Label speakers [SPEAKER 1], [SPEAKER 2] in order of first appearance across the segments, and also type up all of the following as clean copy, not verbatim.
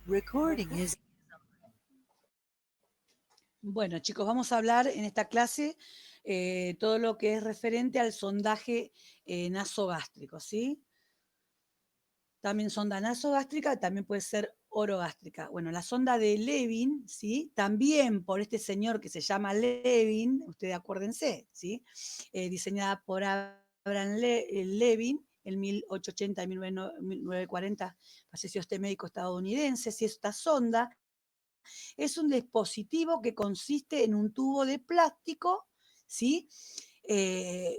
[SPEAKER 1] Recording is
[SPEAKER 2] Bueno, chicos, vamos a hablar en esta clase todo lo que es referente al sondaje nasogástrico, ¿sí? También sonda nasogástrica, también puede ser orogástrica. Bueno, la sonda de Levin, ¿sí? También por este señor que se llama Levin, ustedes acuérdense, ¿sí? Diseñada por Abraham Levin en 1880 y 1940, falleció este médico estadounidense, ¿sí? Esta sonda es un dispositivo que consiste en un tubo de plástico, ¿sí? Eh,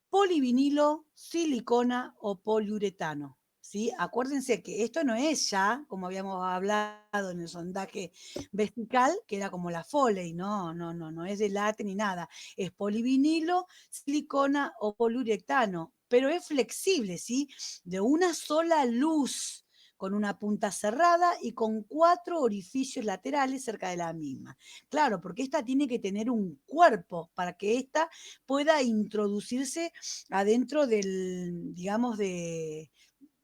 [SPEAKER 2] polivinilo, silicona o poliuretano. ¿Sí? Acuérdense que esto no es ya, como habíamos hablado en el sondaje vesical, que era como la Foley, no es de late ni nada. Es polivinilo, silicona o poliuretano, pero es flexible, ¿sí? De una sola luz, con una punta cerrada y con 4 orificios laterales cerca de la misma. Claro, porque esta tiene que tener un cuerpo para que esta pueda introducirse adentro del, digamos, de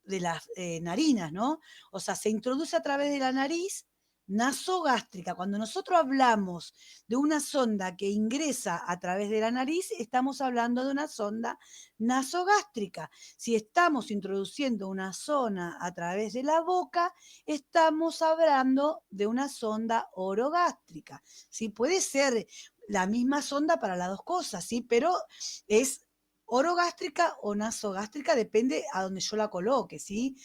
[SPEAKER 2] las narinas, ¿no? O sea, se introduce a través de la nariz nasogástrica. Cuando nosotros hablamos de una sonda que ingresa a través de la nariz, estamos hablando de una sonda nasogástrica. Si estamos introduciendo una zona a través de la boca, estamos hablando de una sonda orogástrica. ¿Sí? Puede ser la misma sonda para las dos cosas, ¿sí? Pero es orogástrica o nasogástrica, depende a donde yo la coloque, ¿sí?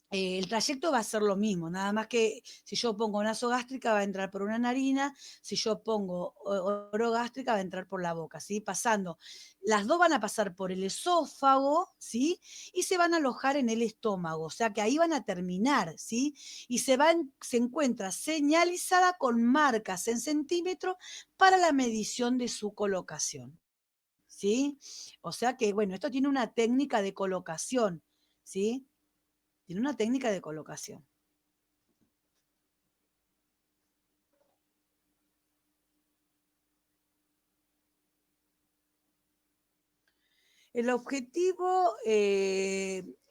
[SPEAKER 2] El trayecto va a ser lo mismo, nada más que si yo pongo nasogástrica va a entrar por una narina, si yo pongo orogástrica va a entrar por la boca, ¿sí? Pasando, las dos van a pasar por el esófago, ¿sí? Y se van a alojar en el estómago, o sea que ahí van a terminar, ¿sí? Y se encuentra señalizada con marcas en centímetros para la medición de su colocación. ¿Sí? O sea que, bueno, esto tiene una técnica de colocación, ¿sí? Tiene una técnica de colocación. El objetivo,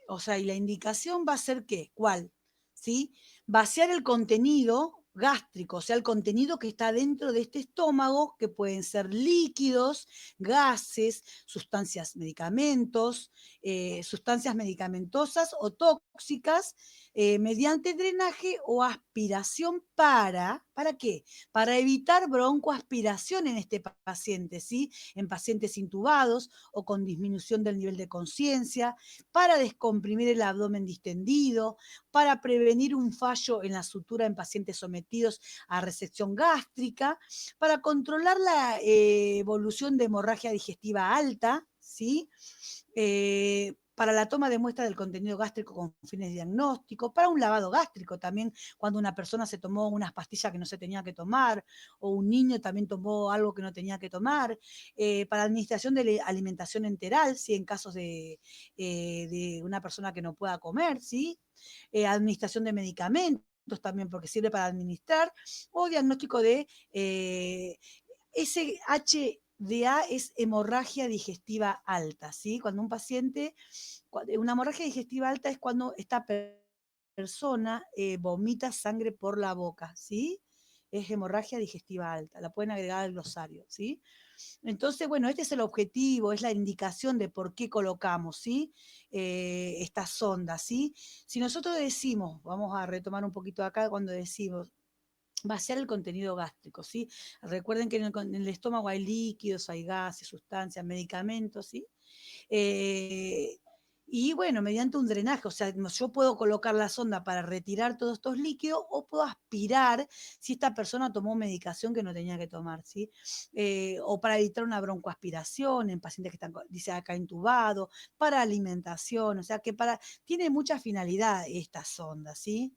[SPEAKER 2] o sea, y la indicación va a ser ¿qué? ¿Cuál? ¿Sí? Vaciar el contenido gástrico, o sea, el contenido que está dentro de este estómago, que pueden ser líquidos, gases, sustancias medicamentosas o tóxicas, mediante drenaje o aspiración ¿para qué? Para evitar broncoaspiración en este paciente, ¿sí? En pacientes intubados o con disminución del nivel de conciencia, para descomprimir el abdomen distendido, para prevenir un fallo en la sutura en pacientes sometidos a resección gástrica, para controlar la evolución de hemorragia digestiva alta, ¿sí? Para la toma de muestra del contenido gástrico con fines diagnósticos, para un lavado gástrico también, cuando una persona se tomó unas pastillas que no se tenía que tomar, o un niño también tomó algo que no tenía que tomar, para administración de alimentación enteral, ¿sí? En casos de una persona que no pueda comer, ¿sí? Administración de medicamentos también, porque sirve para administrar, o diagnóstico de SHDA es hemorragia digestiva alta, ¿sí? Cuando un paciente, una hemorragia digestiva alta es cuando esta persona vomita sangre por la boca, ¿sí? Es hemorragia digestiva alta, la pueden agregar al glosario, ¿sí? Entonces, bueno, este es el objetivo, es la indicación de por qué colocamos, ¿sí? Estas sondas, ¿sí? Si nosotros decimos, vamos a retomar un poquito acá cuando decimos, vaciar el contenido gástrico, ¿sí? Recuerden que en el estómago hay líquidos, hay gases, sustancias, medicamentos, ¿sí? Eh, y bueno, mediante un drenaje, o sea, yo puedo colocar la sonda para retirar todos estos líquidos o puedo aspirar si esta persona tomó medicación que no tenía que tomar, ¿sí? O para evitar una broncoaspiración en pacientes que están, dice acá, intubados, para alimentación, o sea, que tiene mucha finalidad esta sonda, ¿sí?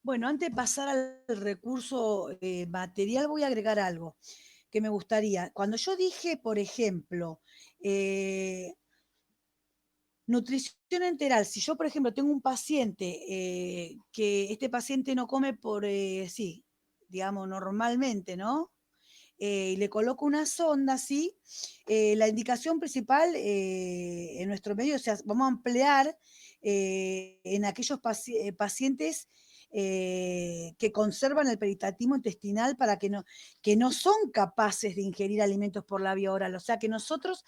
[SPEAKER 2] Bueno, antes de pasar al recurso material, voy a agregar algo que me gustaría. Cuando yo dije, por ejemplo, eh, nutrición enteral, si yo, por ejemplo, tengo un paciente que este paciente no come sí, digamos, normalmente, ¿no? y le coloco una sonda, ¿sí? La indicación principal en nuestro medio, o sea, vamos a ampliar en aquellos pacientes que conservan el peritactismo intestinal para que no son capaces de ingerir alimentos por la vía oral. O sea, que nosotros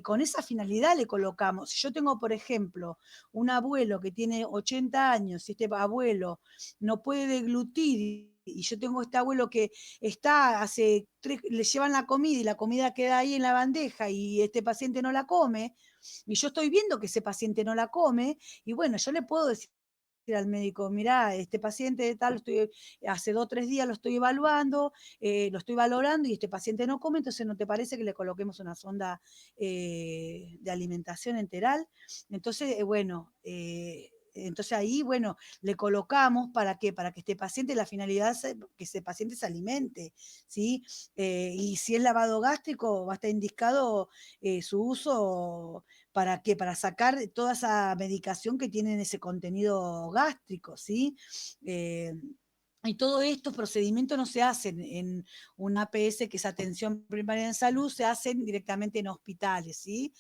[SPEAKER 2] con esa finalidad le colocamos. Si yo tengo, por ejemplo, un abuelo que tiene 80 años y este abuelo no puede deglutir y yo tengo este abuelo que está le llevan la comida y la comida queda ahí en la bandeja y este paciente no la come, y yo estoy viendo que ese paciente no la come, y bueno, yo le puedo decir al médico, mirá, este paciente de tal, hace 2 o 3 días lo estoy evaluando, lo estoy valorando y este paciente no come, entonces ¿no te parece que le coloquemos una sonda de alimentación enteral? Entonces, bueno, entonces ahí, bueno, le colocamos para qué, para que este paciente, la finalidad es que ese paciente se alimente, ¿sí? Y si es lavado gástrico, va a estar indicado su uso ¿para qué? Para sacar toda esa medicación que tiene en ese contenido gástrico, ¿sí? Eh, y todos estos procedimientos no se hacen en una APS, que es atención primaria en salud, se hacen directamente en hospitales, ¿sí?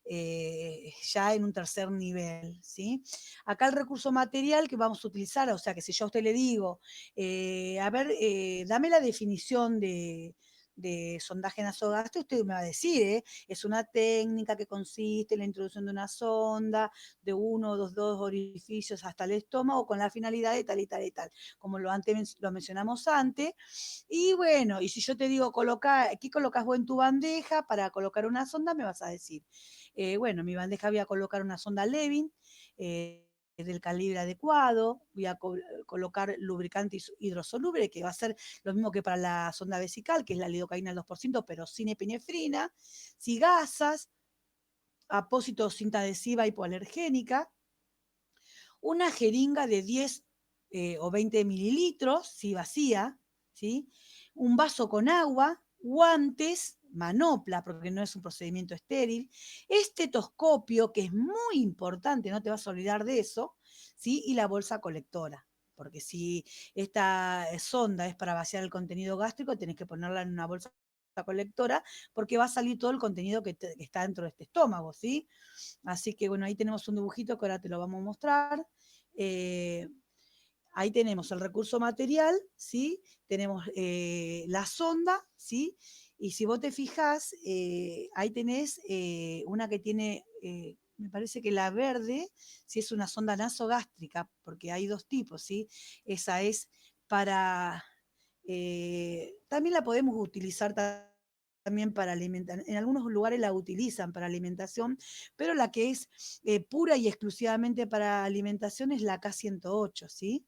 [SPEAKER 2] Ya en un tercer nivel, ¿sí? Acá el recurso material que vamos a utilizar, o sea, que si yo a usted le digo, a ver, dame la definición de sondaje nasogástrico, usted me va a decir, es una técnica que consiste en la introducción de una sonda de uno o dos orificios hasta el estómago con la finalidad de tal y tal y tal, como lo mencionamos antes. Y bueno, y si yo te digo, ¿qué colocas vos en tu bandeja para colocar una sonda? Me vas a decir, bueno, en mi bandeja voy a colocar una sonda Levin, del calibre adecuado, voy a colocar lubricante hidrosoluble, que va a ser lo mismo que para la sonda vesical, que es la lidocaína al 2%, pero sin epinefrina, si gasas, apósito cinta adhesiva hipoalergénica, una jeringa de 10 o 20 mililitros, si vacía, ¿sí? Un vaso con agua, guantes, manopla, porque no es un procedimiento estéril, estetoscopio, que es muy importante, no te vas a olvidar de eso, ¿sí? Y la bolsa colectora, porque si esta sonda es para vaciar el contenido gástrico, tenés que ponerla en una bolsa colectora, porque va a salir todo el contenido que está dentro de este estómago, ¿sí? Así que bueno, ahí tenemos un dibujito que ahora te lo vamos a mostrar. Eh, Ahí tenemos el recurso material, ¿sí? Tenemos la sonda, ¿sí? Y si vos te fijás, ahí tenés una que tiene, me parece que la verde, si es una sonda nasogástrica, porque hay dos tipos, ¿sí? Esa es para, también la podemos utilizar también para alimentar, en algunos lugares la utilizan para alimentación, pero la que es pura y exclusivamente para alimentación es la K108, ¿sí?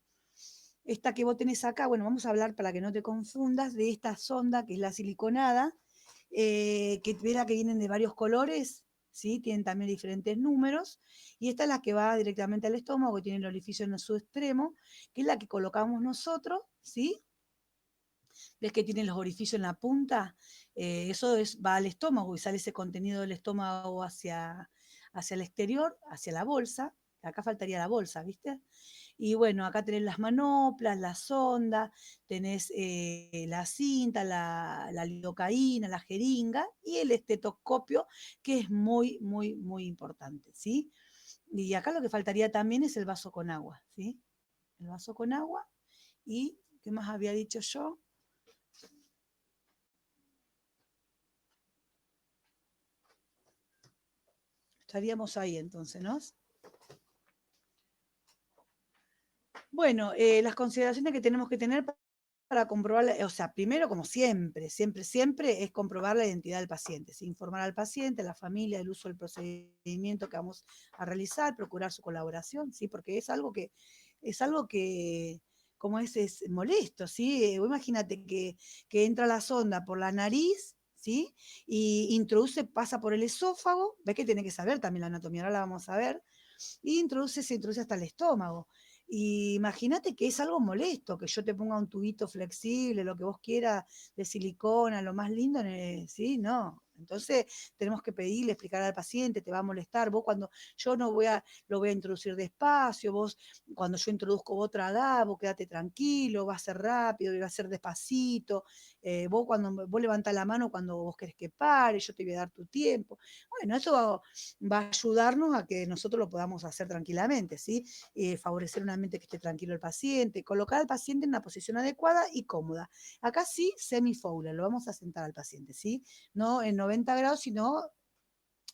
[SPEAKER 2] Esta que vos tenés acá, bueno, vamos a hablar para que no te confundas de esta sonda que es la siliconada, que verá que vienen de varios colores, ¿sí? Tienen también diferentes números, y esta es la que va directamente al estómago, que tiene el orificio en su extremo, que es la que colocamos nosotros, ¿sí? ¿Ves que tiene los orificios en la punta? Va al estómago y sale ese contenido del estómago hacia el exterior, hacia la bolsa. Acá faltaría la bolsa, ¿viste? Y bueno, acá tenés las manoplas, la sonda, tenés la cinta, la lidocaína, la jeringa y el estetoscopio, que es muy, muy, muy importante, ¿sí? Y acá lo que faltaría también es el vaso con agua, ¿sí? El vaso con agua. ¿Y qué más había dicho yo? Estaríamos ahí entonces, ¿no? Bueno, las consideraciones que tenemos que tener para comprobar, o sea, primero, como siempre, siempre, siempre, es comprobar la identidad del paciente, ¿sí? Informar al paciente, a la familia, el uso del procedimiento que vamos a realizar, procurar su colaboración, ¿sí? Porque es algo que como es molesto, ¿sí? Imagínate que entra la sonda por la nariz, ¿sí? Y pasa por el esófago, ves que tiene que saber también la anatomía, ahora la vamos a ver, y se introduce hasta el estómago. Y imagínate que es algo molesto, que yo te ponga un tubito flexible, lo que vos quieras, de silicona, lo más lindo, ¿sí? No. Entonces, tenemos que pedirle, explicar al paciente, te va a molestar, vos cuando yo no lo voy a introducir despacio, vos cuando yo introduzco vos tragá, vos quédate tranquilo, va a ser rápido, va a ser despacito, vos cuando vos levantás la mano cuando vos querés que pare, yo te voy a dar tu tiempo. Bueno, eso va a ayudarnos a que nosotros lo podamos hacer tranquilamente, ¿sí? Favorecer un ambiente que esté tranquilo el paciente, colocar al paciente en una posición adecuada y cómoda. Acá sí, semi-Fowler, lo vamos a sentar al paciente, ¿sí? No en 90 grados, sino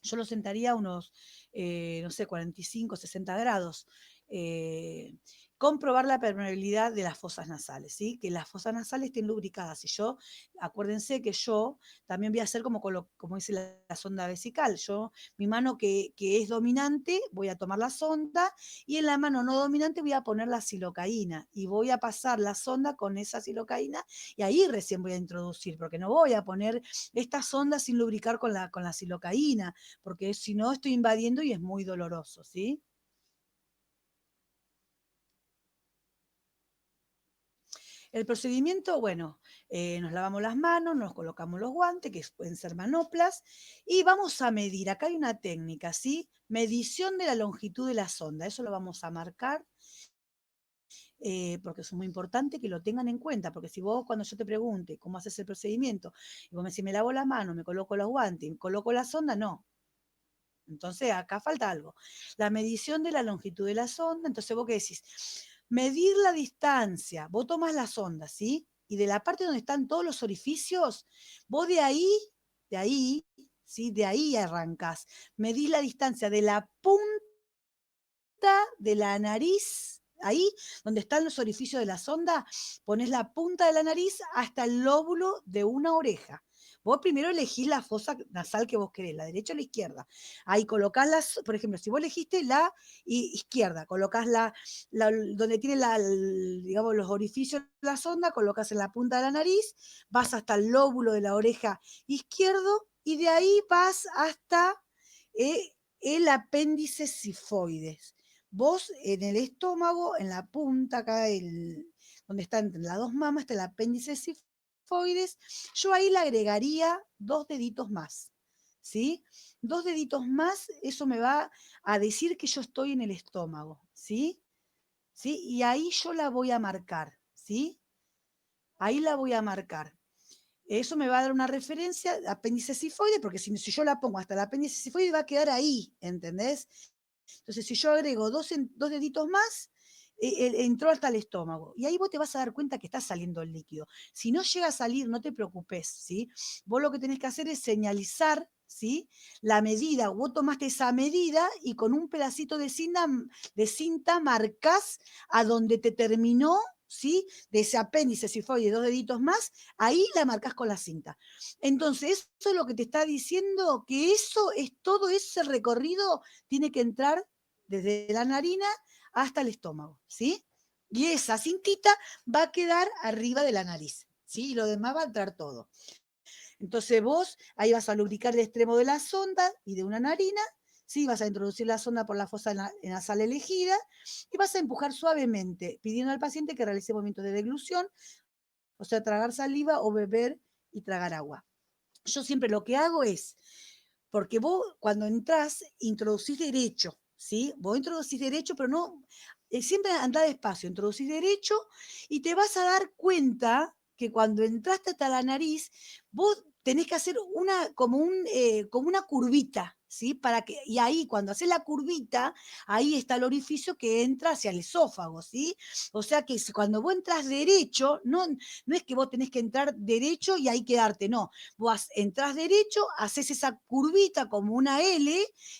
[SPEAKER 2] yo lo sentaría a unos, no sé, 45, 60 grados. Eh, Comprobar la permeabilidad de las fosas nasales, ¿sí? Que las fosas nasales estén lubricadas. Y yo, acuérdense que yo también voy a hacer como dice la sonda vesical. Yo, mi mano que es dominante, voy a tomar la sonda y en la mano no dominante voy a poner la silocaína y voy a pasar la sonda con esa silocaína y ahí recién voy a introducir, porque no voy a poner esta sonda sin lubricar con la silocaína porque si no estoy invadiendo y es muy doloroso, ¿sí? El procedimiento, bueno, nos lavamos las manos, nos colocamos los guantes, que pueden ser manoplas, y vamos a medir. Acá hay una técnica, ¿sí? Medición de la longitud de la sonda. Eso lo vamos a marcar porque es muy importante que lo tengan en cuenta, porque si vos cuando yo te pregunte cómo haces el procedimiento, y vos me decís, me lavo las manos, me coloco los guantes, me coloco la sonda, no, entonces, acá falta algo. La medición de la longitud de la sonda, entonces vos qué decís, medir la distancia, vos tomás la sonda, ¿sí? Y de la parte donde están todos los orificios, vos de ahí, ¿sí? De ahí arrancás. Medís la distancia de la punta de la nariz, ahí donde están los orificios de la sonda, pones la punta de la nariz hasta el lóbulo de una oreja. Vos primero elegís la fosa nasal que vos querés, la derecha o la izquierda. Ahí colocás las, por ejemplo, si vos elegiste la izquierda, colocás donde tiene digamos, los orificios de la sonda, colocas en la punta de la nariz, vas hasta el lóbulo de la oreja izquierdo y de ahí vas hasta el apéndice sifoides. Vos en el estómago, en la punta, acá donde está entre las dos mamas, está el apéndice sifoides. Yo ahí le agregaría 2 deditos más, ¿sí? 2 deditos más, eso me va a decir que yo estoy en el estómago, ¿sí? ¿Sí? Y ahí yo la voy a marcar, ¿sí? Ahí la voy a marcar. Eso me va a dar una referencia, apéndice sifoide, porque si yo la pongo hasta el apéndice sifoide va a quedar ahí, ¿entendés? Entonces, si yo agrego 2 deditos más, entró hasta el estómago. Y ahí vos te vas a dar cuenta que está saliendo el líquido. Si no llega a salir, no te preocupes, ¿sí? Vos lo que tenés que hacer es señalizar, ¿sí? La medida. Vos tomaste esa medida y con un pedacito de cinta marcás a donde te terminó, ¿sí? De ese apéndice, si fue de 2 deditos más, ahí la marcás con la cinta. Entonces, eso es lo que te está diciendo, que eso es todo ese recorrido tiene que entrar desde la narina hasta el estómago, ¿sí? Y esa cintita va a quedar arriba de la nariz, ¿sí? Y lo demás va a entrar todo. Entonces vos ahí vas a lubricar el extremo de la sonda y de una narina, ¿sí? Vas a introducir la sonda por la fosa nasal elegida y vas a empujar suavemente, pidiendo al paciente que realice movimientos de deglución, o sea, tragar saliva o beber y tragar agua. Yo siempre lo que hago es, porque vos cuando entrás, introducís derecho, ¿sí? Vos introducís derecho, pero no, siempre andá despacio, introducís derecho y te vas a dar cuenta que cuando entraste hasta la nariz, vos tenés que hacer como una curvita, ¿sí? Y ahí, cuando haces la curvita, ahí está el orificio que entra hacia el esófago, ¿sí? O sea que cuando vos entras derecho, no es que vos tenés que entrar derecho y ahí quedarte, no. Vos entrás derecho, haces esa curvita como una L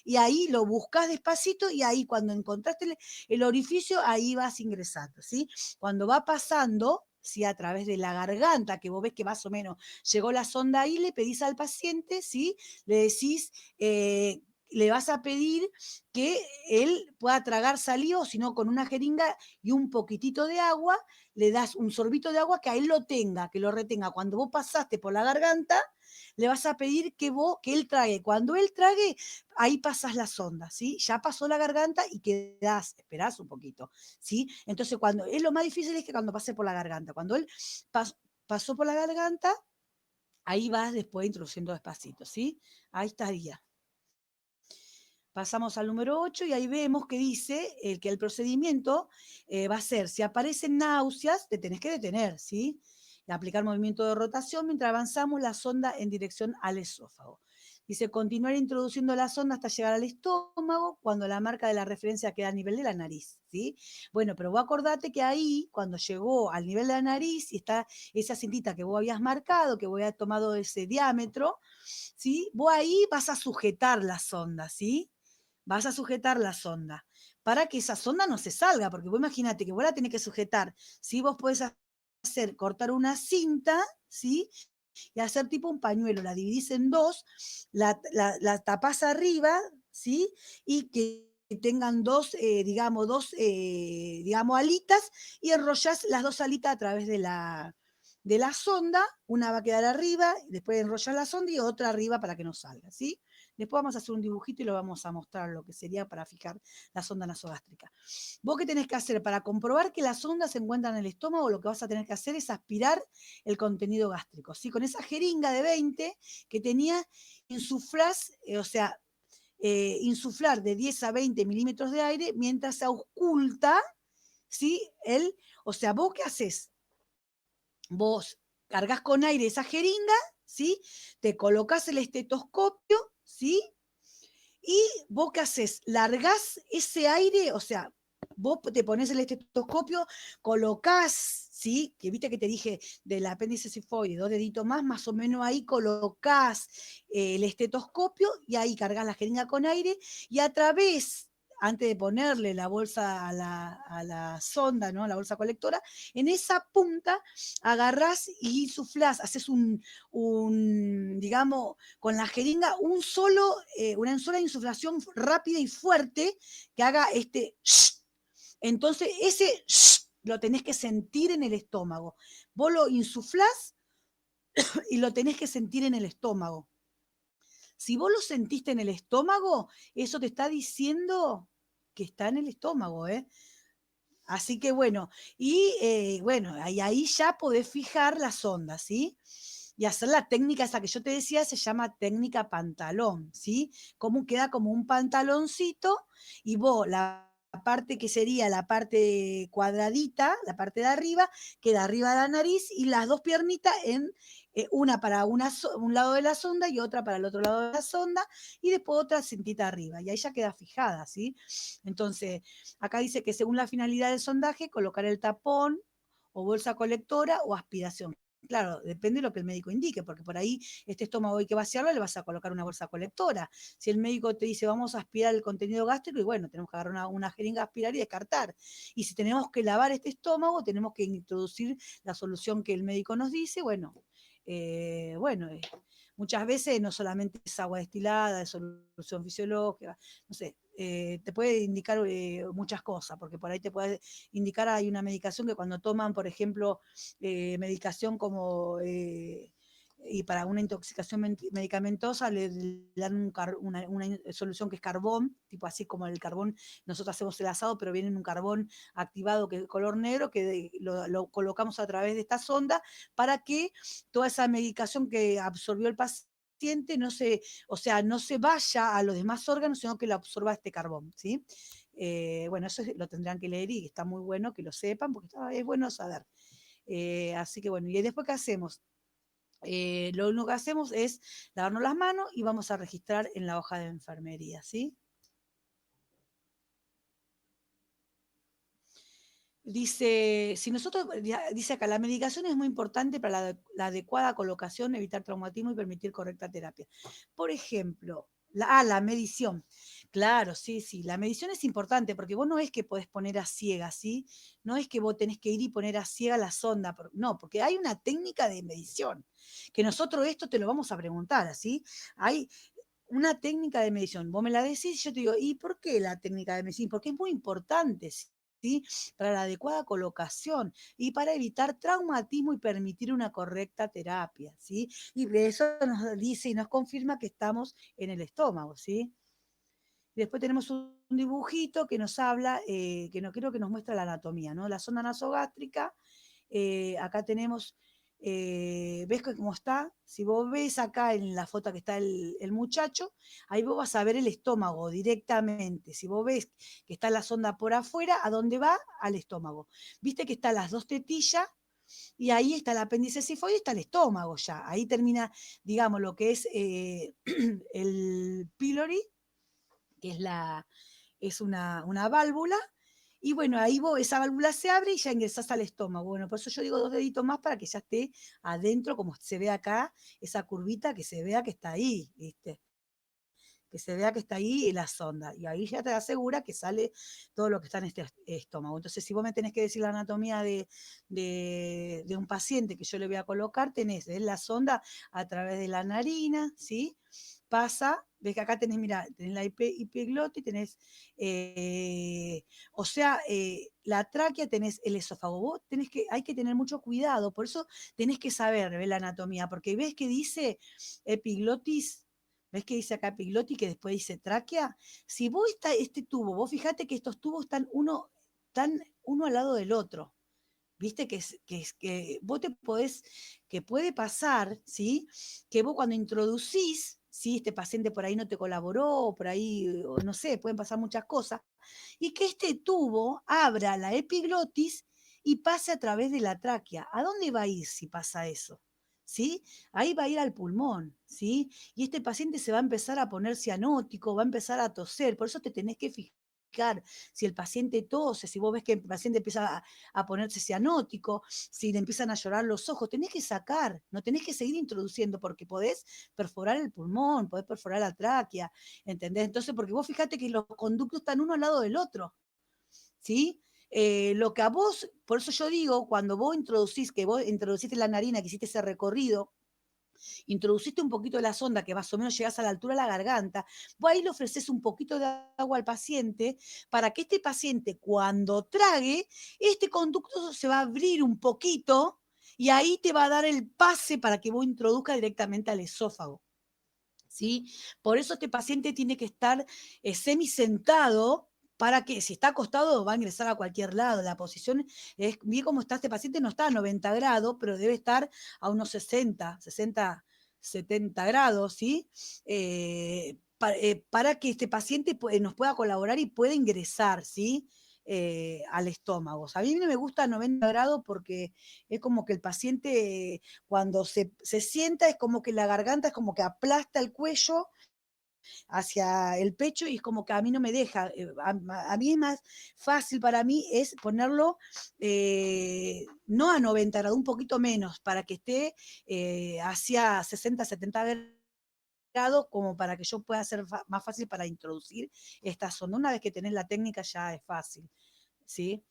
[SPEAKER 2] y ahí lo buscas despacito y ahí cuando encontraste el orificio, ahí vas ingresando, ¿sí? Cuando va pasando, ¿sí? A través de la garganta, que vos ves que más o menos llegó la sonda ahí, le pedís al paciente, ¿sí? Le decís, le vas a pedir que él pueda tragar saliva, o si no, con una jeringa y un poquitito de agua, le das un sorbito de agua que a él lo tenga, que lo retenga. Cuando vos pasaste por la garganta, le vas a pedir que él trague. Cuando él trague, ahí pasas la sonda, ¿sí? Ya pasó la garganta y quedás, esperás un poquito, ¿sí? Entonces, es lo más difícil es que cuando pase por la garganta. Cuando él pasó por la garganta, Ahí vas después introduciendo despacito, ¿sí? Ahí estaría. Pasamos al número 8 y ahí vemos que dice que el procedimiento va a ser, si aparecen náuseas, te tenés que detener, ¿sí? Y aplicar movimiento de rotación mientras avanzamos la sonda en dirección al esófago. Dice, continuar introduciendo la sonda hasta llegar al estómago cuando la marca de la referencia queda a nivel de la nariz, ¿sí? Bueno, pero vos acordate que ahí, cuando llegó al nivel de la nariz y está esa cintita que vos habías marcado, que vos habías tomado ese diámetro, ¿sí? Vos ahí vas a sujetar la sonda, ¿sí? Vas a sujetar la sonda para que esa sonda no se salga, porque vos imagínate que vos la tenés que sujetar, ¿sí? Vos podés hacer, cortar una cinta, ¿sí? Y hacer tipo un pañuelo, la dividís en dos, la tapás arriba, ¿sí? Y que tengan dos, digamos, alitas y enrollás las dos alitas a través de la sonda, una va a quedar arriba, después enrollar la sonda y otra arriba para que no salga, ¿sí? Después vamos a hacer un dibujito y lo vamos a mostrar lo que sería para fijar la sonda nasogástrica. ¿Vos qué tenés que hacer? Para comprobar que la sonda se encuentra en el estómago, lo que vas a tener que hacer es aspirar el contenido gástrico, ¿sí? Con esa jeringa de 20 que tenía, insuflás, insuflar de 10 a 20 milímetros de aire mientras se ausculta, ¿sí? O sea, ¿vos qué haces? Vos cargas con aire esa jeringa, ¿sí? Te colocas el estetoscopio, ¿sí? Y vos qué haces, largás ese aire, o sea, vos te pones el estetoscopio, colocás, ¿sí? Que viste que te dije del apéndice sifoide, 2 deditos más o menos ahí colocás el estetoscopio y ahí cargas la jeringa con aire y a través, antes de ponerle la bolsa a la sonda, ¿no? La bolsa colectora, en esa punta agarrás y insuflás, haces digamos, con la jeringa una sola insuflación rápida y fuerte que haga este shh. Entonces ese shh lo tenés que sentir en el estómago. Vos lo insuflás y lo tenés que sentir en el estómago. Si vos lo sentiste en el estómago, eso te está diciendo que está en el estómago, ¿eh? Así que bueno, bueno, ahí ya podés fijar las ondas, ¿sí? Y hacer la técnica esa que yo te decía, se llama técnica pantalón, ¿sí? Como queda como un pantaloncito y vos la parte que sería la parte cuadradita, la parte de arriba, queda arriba de la nariz y las dos piernitas una para un lado de la sonda y otra para el otro lado de la sonda y después otra cintita arriba y ahí ya queda fijada, ¿sí? Entonces, acá dice que según la finalidad del sondaje, colocar el tapón o bolsa colectora o aspiración. Claro, depende de lo que el médico indique, porque por ahí este estómago hay que vaciarlo, le vas a colocar una bolsa colectora. Si el médico te dice vamos a aspirar el contenido gástrico, y bueno, tenemos que agarrar una jeringa, aspirar y descartar. Y si tenemos que lavar este estómago, tenemos que introducir la solución que el médico nos dice, bueno, muchas veces no solamente es agua destilada, es solución fisiológica, no sé, te puede indicar muchas cosas, porque por ahí te puede indicar, hay una medicación que cuando toman, por ejemplo, medicación como y para una intoxicación medicamentosa le dan una solución que es carbón, tipo así como el carbón, nosotros hacemos el asado, pero viene en un carbón activado que es de color negro, que lo colocamos a través de esta sonda para que toda esa medicación que absorbió el paciente o sea, no se vaya a los demás órganos, sino que lo absorba este carbón, ¿sí? Bueno, eso lo tendrán que leer y está muy bueno que lo sepan, porque es bueno saber. Así que bueno, y después, ¿qué hacemos? Lo único que hacemos es lavarnos las manos y vamos a registrar en la hoja de enfermería, ¿sí? Dice, si nosotros, dice acá, la medicación es muy importante para la adecuada colocación, evitar traumatismo y permitir correcta terapia. Por ejemplo, la medición. Claro, sí, sí, la medición es importante porque vos no es que podés poner a ciega, ¿sí? No es que vos tenés que ir y poner a ciega la sonda, no, porque hay una técnica de medición, que nosotros esto te lo vamos a preguntar, ¿sí? Hay una técnica de medición, vos me la decís, yo te digo, ¿y por qué la técnica de medición? Porque es muy importante, ¿sí? Para la adecuada colocación y para evitar traumatismo y permitir una correcta terapia, ¿sí? Y eso nos dice y nos confirma que estamos en el estómago, ¿sí? Y después tenemos un dibujito que nos habla, que no creo que nos muestra la anatomía, ¿no? La zona nasogástrica, acá tenemos ¿ves cómo está? Si vos ves acá en la foto que está el muchacho, ahí vos vas a ver el estómago directamente. Si vos ves que está la sonda por afuera, ¿a dónde va? Al estómago. Viste que están las dos tetillas y ahí está el apéndice cifoide y está el estómago ya. Ahí termina, digamos, lo que es el pylori, que es una válvula, y bueno, ahí vos, esa válvula se abre y ya ingresás al estómago. Bueno, por eso yo digo 2 deditos más para que ya esté adentro, como se ve acá, esa curvita, que se vea que está ahí, ¿viste? Que se vea que está ahí la sonda. Y ahí ya te asegura que sale todo lo que está en este estómago. Entonces, si vos me tenés que decir la anatomía de un paciente que yo le voy a colocar, tenés la sonda a través de la narina, ¿sí? Pasa, ves que acá tenés, mira, tenés la epiglotis, tenés, o sea, la tráquea, tenés el esófago. Vos hay que tener mucho cuidado, por eso tenés que saber, ¿ves? La anatomía, porque ves que dice epiglotis. ¿Ves que dice acá epiglotis que después dice tráquea? Si vos este tubo, vos fijate que estos tubos están uno al lado del otro. Viste que vos te podés, que puede pasar, ¿sí? Que vos cuando introducís, ¿sí? Este paciente por ahí no te colaboró, por ahí, o no sé, pueden pasar muchas cosas, y que este tubo abra la epiglotis y pase a través de la tráquea. ¿A dónde va a ir si pasa eso? ¿Sí? Ahí va a ir al pulmón, ¿sí? Y este paciente se va a empezar a poner cianótico, va a empezar a toser, por eso te tenés que fijar si el paciente tose, si vos ves que el paciente empieza a ponerse cianótico, si le empiezan a llorar los ojos, tenés que sacar, no tenés que seguir introduciendo porque podés perforar el pulmón, podés perforar la tráquea, ¿entendés? Entonces, porque vos fijate que los conductos están uno al lado del otro, ¿sí? Lo que a vos, por eso yo digo, cuando vos introducís, que vos introduciste la narina, que hiciste ese recorrido, introduciste un poquito de la sonda, que más o menos llegás a la altura de la garganta, vos ahí le ofreces un poquito de agua al paciente para que este paciente cuando trague, este conducto se va a abrir un poquito y ahí te va a dar el pase para que vos introduzcas directamente al esófago. ¿Sí? Por eso este paciente tiene que estar semisentado para que si está acostado va a ingresar a cualquier lado. La posición es, bien como está este paciente, no está a 90 grados, pero debe estar a unos 60, 70 grados, ¿sí? Para que este paciente nos pueda colaborar y pueda ingresar, ¿sí? Al estómago. A mí no me gusta a 90 grados porque es como que el paciente cuando se sienta es como que la garganta es como que aplasta el cuello hacia el pecho y es como que a mí no me deja. A mí es más fácil para mí es ponerlo no a 90 grados, un poquito menos, para que esté hacia 60, 70 grados, como para que yo pueda ser más fácil para introducir esta sonda. Una vez que tenés la técnica ya es fácil, ¿sí?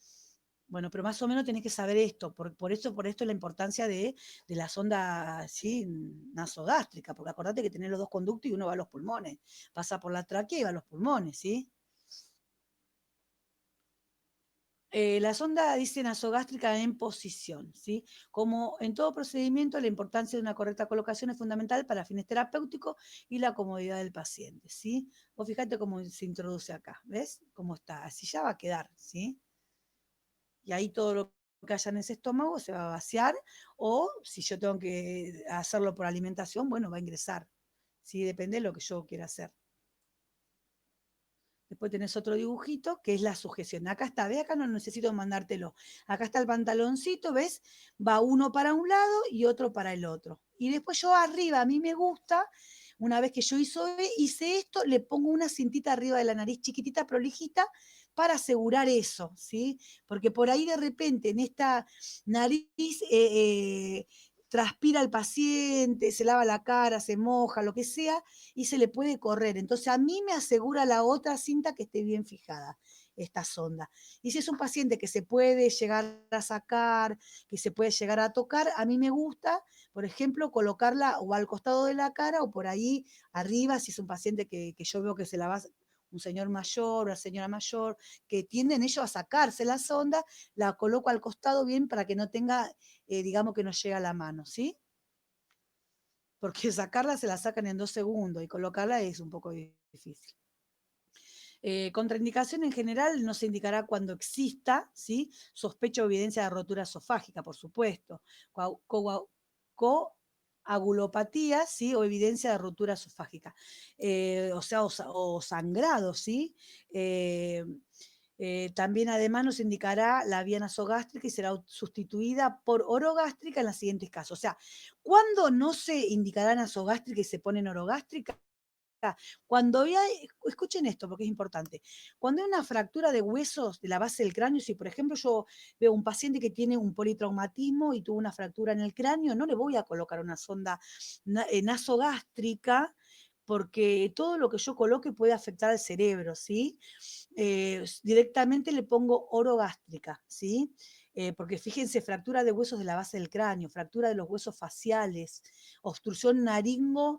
[SPEAKER 2] Bueno, pero más o menos tenés que saber esto, por esto la importancia de la sonda ¿sí? Nasogástrica, porque acordate que tenés los dos conductos y uno va a los pulmones, pasa por la tráquea y va a los pulmones, ¿sí? La sonda dice nasogástrica en posición, ¿sí? Como en todo procedimiento, la importancia de una correcta colocación es fundamental para fines terapéuticos y la comodidad del paciente, ¿sí? Vos fíjate cómo se introduce acá, ¿ves? Cómo está, así ya va a quedar, ¿sí? Y ahí todo lo que haya en ese estómago se va a vaciar, o si yo tengo que hacerlo por alimentación, bueno, va a ingresar. ¿Sí? Depende de lo que yo quiera hacer. Después tenés otro dibujito que es la sujeción. Acá está, ve, acá no necesito mandártelo. Acá está el pantaloncito, ¿ves? Va uno para un lado y otro para el otro. Y después yo arriba, a mí me gusta, una vez que yo hice esto, le pongo una cintita arriba de la nariz chiquitita, prolijita, para asegurar eso, ¿sí? Porque por ahí de repente en esta nariz transpira el paciente, se lava la cara, se moja, lo que sea, y se le puede correr. Entonces a mí me asegura la otra cinta que esté bien fijada, esta sonda. Y si es un paciente que se puede llegar a sacar, que se puede llegar a tocar, a mí me gusta, por ejemplo, colocarla o al costado de la cara o por ahí arriba, si es un paciente que yo veo que se la va un señor mayor, una señora mayor, que tienden ellos a sacarse la sonda, la coloco al costado bien para que no tenga, digamos que no llega a la mano, ¿sí? Porque sacarla se la sacan en 2 segundos y colocarla es un poco difícil. Contraindicación en general no se indicará cuando exista, ¿sí? Sospecha o evidencia de rotura esofágica, por supuesto. coagulopatía, ¿sí? O evidencia de rotura esofágica, o sangrado, ¿sí? También además nos indicará la vía nasogástrica y será sustituida por orogástrica en los siguientes casos. O sea, ¿cuándo no se indicará nasogástrica y se pone en orogástrica? Cuando hay, escuchen esto porque es importante, cuando hay una fractura de huesos de la base del cráneo, si por ejemplo yo veo un paciente que tiene un politraumatismo y tuvo una fractura en el cráneo, no le voy a colocar una sonda nasogástrica porque todo lo que yo coloque puede afectar al cerebro, ¿sí? Directamente le pongo orogástrica, ¿sí? Porque fíjense, fractura de huesos de la base del cráneo, fractura de los huesos faciales, obstrucción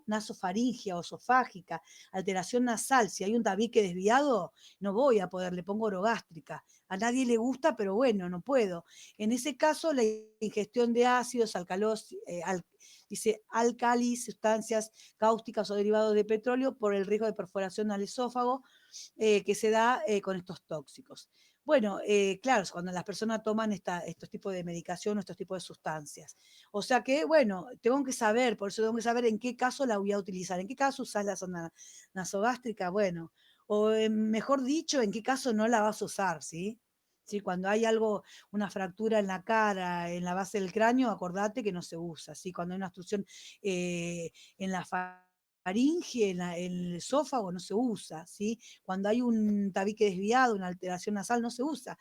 [SPEAKER 2] nasofaringea o esofágica, alteración nasal, si hay un tabique desviado, no voy a poder, le pongo orogástrica. A nadie le gusta, pero bueno, no puedo. En ese caso, la ingestión de ácidos, dice álcalis, sustancias cáusticas o derivados de petróleo por el riesgo de perforación al esófago que se da con estos tóxicos. Bueno, claro, cuando las personas toman estos tipos de medicación o estos tipos de sustancias. O sea que, bueno, tengo que saber, por eso tengo que saber en qué caso la voy a utilizar, en qué caso usas la sonda nasogástrica, bueno, o mejor dicho, en qué caso no la vas a usar, ¿sí? Sí, cuando hay algo, una fractura en la cara, en la base del cráneo, acordate que no se usa, ¿sí? Cuando hay una obstrucción en la faringe, en el esófago, no se usa, ¿sí? Cuando hay un tabique desviado, una alteración nasal, no se usa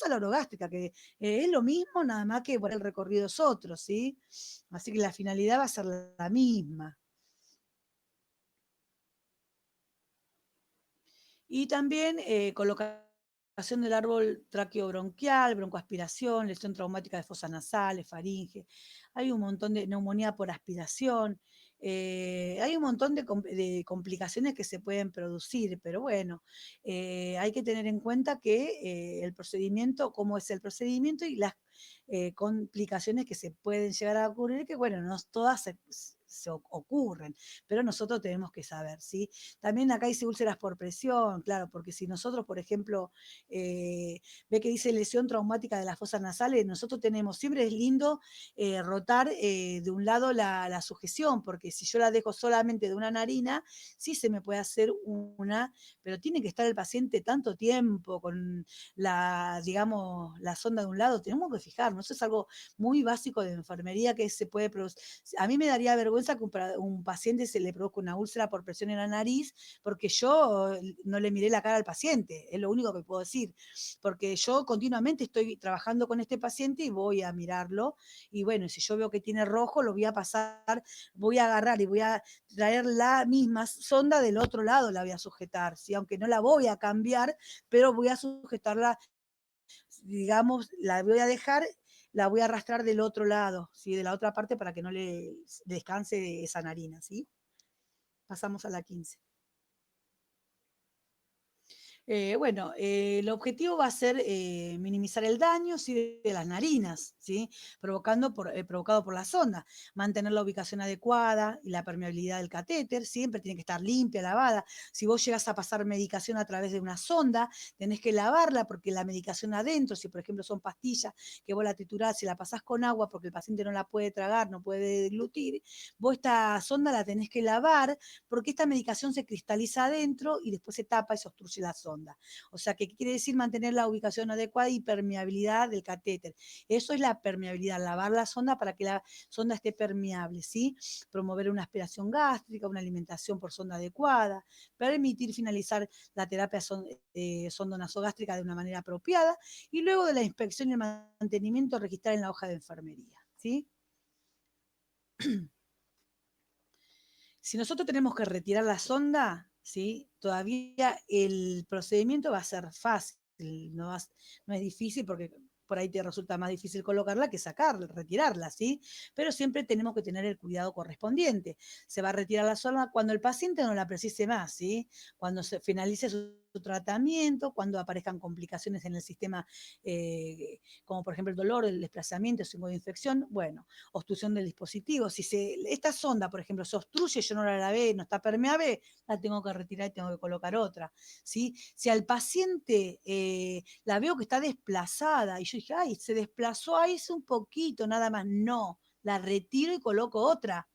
[SPEAKER 2] la orogástrica, que es lo mismo, nada más que por el recorrido es otro, ¿sí? Así que la finalidad va a ser la misma. Y también colocación del árbol traqueobronquial, broncoaspiración, lesión traumática de fosas nasales, faringe. Hay un montón de neumonía por aspiración. Hay un montón de complicaciones que se pueden producir, pero bueno, hay que tener en cuenta que el procedimiento, cómo es el procedimiento y las complicaciones que se pueden llegar a ocurrir, que bueno, no todas se ocurren, pero nosotros tenemos que saber, ¿sí? También acá dice úlceras por presión, claro, porque si nosotros, por ejemplo, ve que dice lesión traumática de las fosas nasales, nosotros tenemos, siempre es lindo rotar de un lado la sujeción, porque si yo la dejo solamente de una narina, sí se me puede hacer una, pero tiene que estar el paciente tanto tiempo con digamos, la sonda de un lado, tenemos que fijarnos, eso es algo muy básico de enfermería que se puede producir. A mí me daría vergüenza que un paciente se le produzca una úlcera por presión en la nariz, porque yo no le miré la cara al paciente, es lo único que puedo decir, porque yo continuamente estoy trabajando con este paciente y voy a mirarlo, y bueno, si yo veo que tiene rojo, lo voy a pasar, voy a agarrar y voy a traer la misma sonda del otro lado, la voy a sujetar, ¿sí? Aunque no la voy a cambiar, pero voy a sujetarla, digamos, la voy a dejar, la voy a arrastrar del otro lado, ¿sí? De la otra parte para que no le descanse esa narina, ¿sí? Pasamos a la 15. Bueno, el objetivo va a ser minimizar el daño ¿sí? de las narinas, ¿sí? Provocado por la sonda, mantener la ubicación adecuada y la permeabilidad del catéter, siempre tiene que estar limpia, lavada. Si vos llegas a pasar medicación a través de una sonda, tenés que lavarla porque la medicación adentro, si por ejemplo son pastillas que vos la triturás y la pasás con agua porque el paciente no la puede tragar, no puede deglutir, vos esta sonda la tenés que lavar porque esta medicación se cristaliza adentro y después se tapa y se obstruye la sonda. O sea, ¿qué quiere decir mantener la ubicación adecuada y permeabilidad del catéter? Eso es la permeabilidad, lavar la sonda para que la sonda esté permeable, ¿sí? Promover una aspiración gástrica, una alimentación por sonda adecuada, permitir finalizar la terapia sondonasogástrica de una manera apropiada y luego de la inspección y el mantenimiento registrar en la hoja de enfermería, ¿sí? Si nosotros tenemos que retirar la sonda, ¿sí? Todavía el procedimiento va a ser fácil, no es difícil porque por ahí te resulta más difícil colocarla que sacarla, retirarla, ¿sí? Pero siempre tenemos que tener el cuidado correspondiente. Se va a retirar la sonda cuando el paciente no la precise más, ¿sí? Cuando se finalice su tratamiento, cuando aparezcan complicaciones en el sistema, como por ejemplo el dolor, el desplazamiento, signo de infección, bueno, obstrucción del dispositivo. Si esta sonda, por ejemplo, se obstruye, yo no la lavé, no está permeable, la tengo que retirar y tengo que colocar otra. ¿Sí? Si al paciente la veo que está desplazada y yo dije, ay, se desplazó ahí un poquito, nada más, no. la retiro y coloco otra.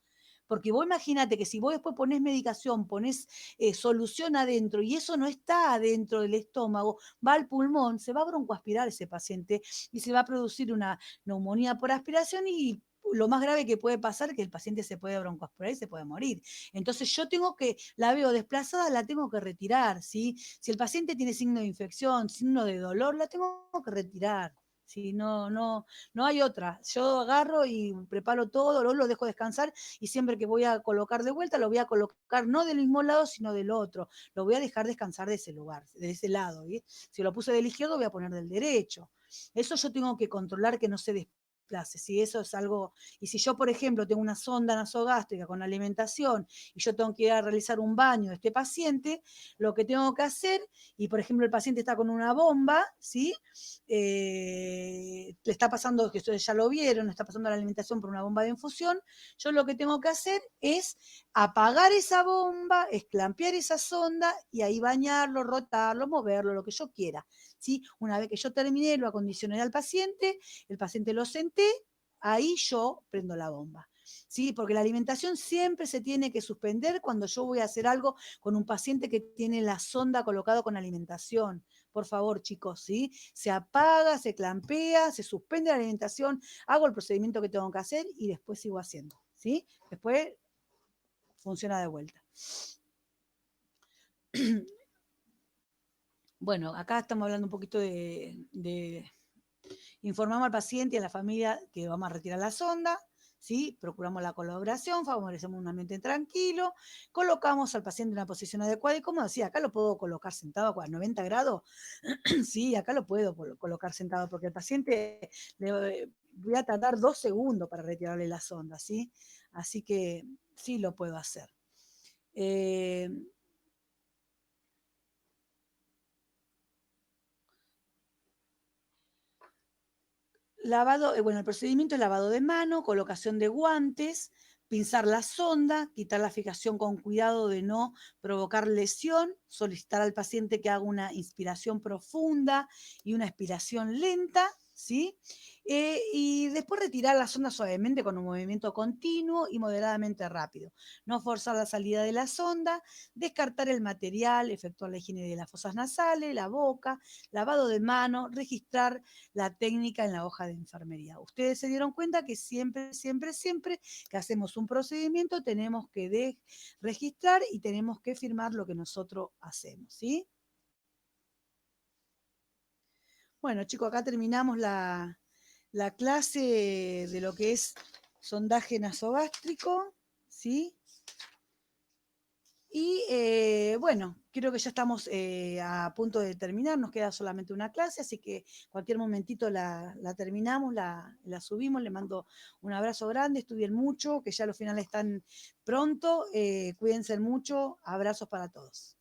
[SPEAKER 2] Porque vos imagínate que si vos después ponés medicación, ponés solución adentro y eso no está adentro del estómago, va al pulmón, se va a broncoaspirar ese paciente y se va a producir una neumonía por aspiración y lo más grave que puede pasar es que el paciente se puede broncoaspirar y se puede morir. Entonces yo tengo que, la veo desplazada, la tengo que retirar, ¿sí? Si el paciente tiene signo de infección, signo de dolor, la tengo que retirar. Sí, no hay otra. Yo agarro y preparo todo, lo dejo descansar y siempre que voy a colocar de vuelta, lo voy a colocar no del mismo lado, sino del otro. Lo voy a dejar descansar de ese lugar, de ese lado. ¿sí? Si lo puse del izquierdo, voy a poner del derecho. Eso yo tengo que controlar que no se desplace. Si eso es algo, y si yo, por ejemplo, tengo una sonda nasogástrica con alimentación y yo tengo que ir a realizar un baño de este paciente, lo que tengo que hacer, y por ejemplo el paciente está con una bomba, ¿sí? Le está pasando, que ustedes ya lo vieron, está pasando la alimentación por una bomba de infusión, yo lo que tengo que hacer es apagar esa bomba, esclampear esa sonda y ahí bañarlo, rotarlo, moverlo, lo que yo quiera. ¿sí? Una vez que yo terminé, lo acondicioné al paciente, el paciente lo senté, ahí yo prendo la bomba. ¿sí? Porque la alimentación siempre se tiene que suspender cuando yo voy a hacer algo con un paciente que tiene la sonda colocado con alimentación. Por favor, chicos, ¿sí? Se apaga, se clampea, se suspende la alimentación, hago el procedimiento que tengo que hacer y después sigo haciendo, ¿sí? Después funciona de vuelta. Bueno, acá estamos hablando un poquito de informamos al paciente y a la familia que vamos a retirar la sonda, ¿sí? Procuramos la colaboración, favorecemos un ambiente tranquilo, colocamos al paciente en una posición adecuada y como decía, acá lo puedo colocar sentado a 90 grados, sí, acá lo puedo colocar sentado porque el paciente le voy a tardar 2 segundos para retirarle la sonda, ¿sí? Así que sí lo puedo hacer. Lavado, bueno, el procedimiento es lavado de mano, colocación de guantes, pinzar la sonda, quitar la fijación con cuidado de no provocar lesión, solicitar al paciente que haga una inspiración profunda y una expiración lenta, ¿sí? Y después retirar la sonda suavemente con un movimiento continuo y moderadamente rápido. No forzar la salida de la sonda, descartar el material, efectuar la higiene de las fosas nasales, la boca, lavado de mano, registrar la técnica en la hoja de enfermería. Ustedes se dieron cuenta que siempre, siempre, siempre que hacemos un procedimiento tenemos que registrar y tenemos que firmar lo que nosotros hacemos, ¿sí? Bueno, chicos, acá terminamos la clase de lo que es sondaje nasogástrico, ¿sí? Y bueno, creo que ya estamos a punto de terminar, nos queda solamente una clase, así que cualquier momentito la terminamos, la subimos, le mando un abrazo grande, estudien mucho, que ya los finales están pronto, cuídense mucho, abrazos para todos.